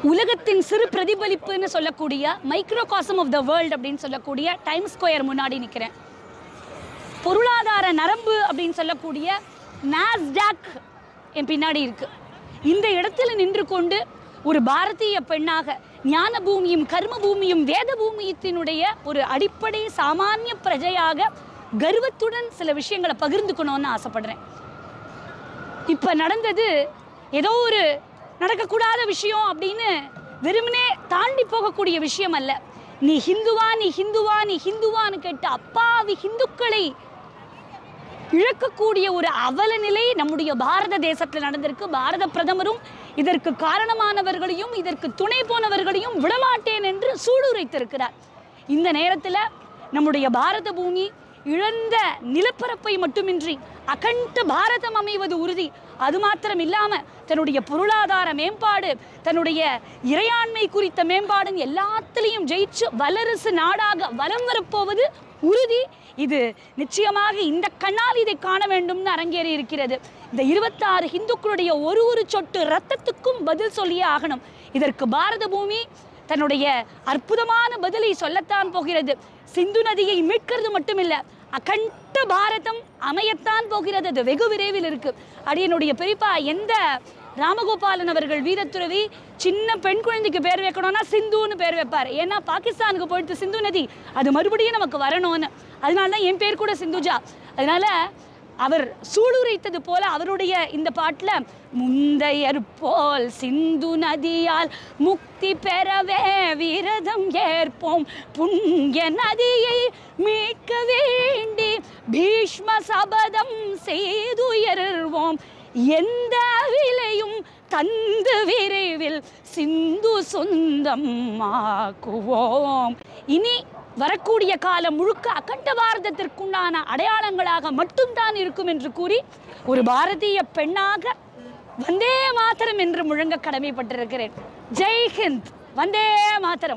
உலகத்தின் சிறு பிரதிபலிப்புன்னு சொல்லக்கூடிய மைக்ரோகாசம் ஆஃப் த வேர்ல்டு அப்படின்னு சொல்லக்கூடிய டைம் ஸ்கொயர் முன்னாடி நிற்கிறேன். பொருளாதார நரம்பு அப்படின்னு சொல்லக்கூடிய நாஸ்டாக் என் பின்னாடி இருக்கு. இந்த இடத்துல நின்று கொண்டு ஒரு பாரதிய பெண்ணாக ஞான பூமியும் கர்ம பூமியும் வேத பூமியத்தினுடைய ஒரு அடிப்படை சாமானிய பிரஜையாக கர்வத்துடன் சில விஷயங்களை பகிர்ந்துக்கணும்னு ஆசைப்படுறேன். இப்போ நடந்தது ஏதோ ஒரு நடக்கக்கூடாத விஷயம் அப்படின்னு வெறுமனே தாண்டி போகக்கூடிய விஷயம் அல்ல. நீ ஹிந்துவா நீ ஹிந்துவா நீ ஹிந்துவான்னு கேட்டு அப்பாவி ஹிந்துக்களை இழக்கக்கூடிய ஒரு அவல நிலை நம்முடைய பாரத தேசத்தில் நடந்திருக்கு. பாரத பிரதமரும் இதற்கு காரணமானவர்களையும் இதற்கு துணை போனவர்களையும் விடமாட்டேன் என்று சூளுரைத்திருக்கிறார். இந்த நேரத்தில் நம்முடைய பாரத பூமி இழந்த நிலப்பரப்பை மட்டுமின்றி அகண்ட பாரதம் அமைவது உறுதி. அது மாத்திரம் இல்லாமல் தன்னுடைய பொருளாதார மேம்பாடு, தன்னுடைய இறையாண்மை குறித்த மேம்பாடுன்னு எல்லாத்திலையும் ஜெயிச்சு வல்லரசு நாடாக வலம் வரப்போவது உறுதி. இது நிச்சயமாக இந்த கண்ணால் இதை காண வேண்டும்னு அரங்கேறி இருக்கிறது. இந்த 26 ஹிந்துக்களுடைய ஒரு சொட்டு ரத்தத்துக்கும் பதில் சொல்லியே ஆகணும். இதற்கு பாரத பூமி தன்னுடைய அற்புதமான பதிலை சொல்லத்தான் போகிறது. சிந்து நதியை மீட்கிறது மட்டுமில்ல, அகண்ட பாரதம் அமையத்தான் போகிறது. அது வெகு விரைவில் இருக்கு. அடியனுடைய பெரியப்பா எந்த ராமகோபாலன் அவர்கள் வீரத்துறவி சின்ன பெண் குழந்தைக்கு பேர் வைக்கணும்னா சிந்துன்னு பேர் வைப்பார். ஏன்னா பாகிஸ்தானுக்கு போயிட்டு சிந்து நதி அது மறுபடியும் நமக்கு வரணும்னு. அதனால தான் என் பேர் கூட சிந்துஜா. அதனால அவர் சூளுரைத்தது போல அவருடைய இந்த பாட்டில் முந்தையர் போல் சிந்து நதியால் முக்தி பெறவே விரதம் ஏற்போம், புண்ணிய நதியை மீட்க வேண்டி பீஷ்ம சபதம் செய்துயர்வோம், எந்த விலையும் தந்து விரைவில் சிந்து சொந்தம் ஆக்குவோம். இனி வரக்கூடிய காலம் முழுக்க அகண்ட பாரதத்திற்குண்டான அடையாளங்களாக மட்டும்தான் இருக்கும் என்று கூறி ஒரு பாரதிய பெண்ணாக வந்தே மாதரம் என்று முழங்க கடமைப்பட்டிருக்கிறேன். ஜெய் ஹிந்த், வந்தே மாதரம்.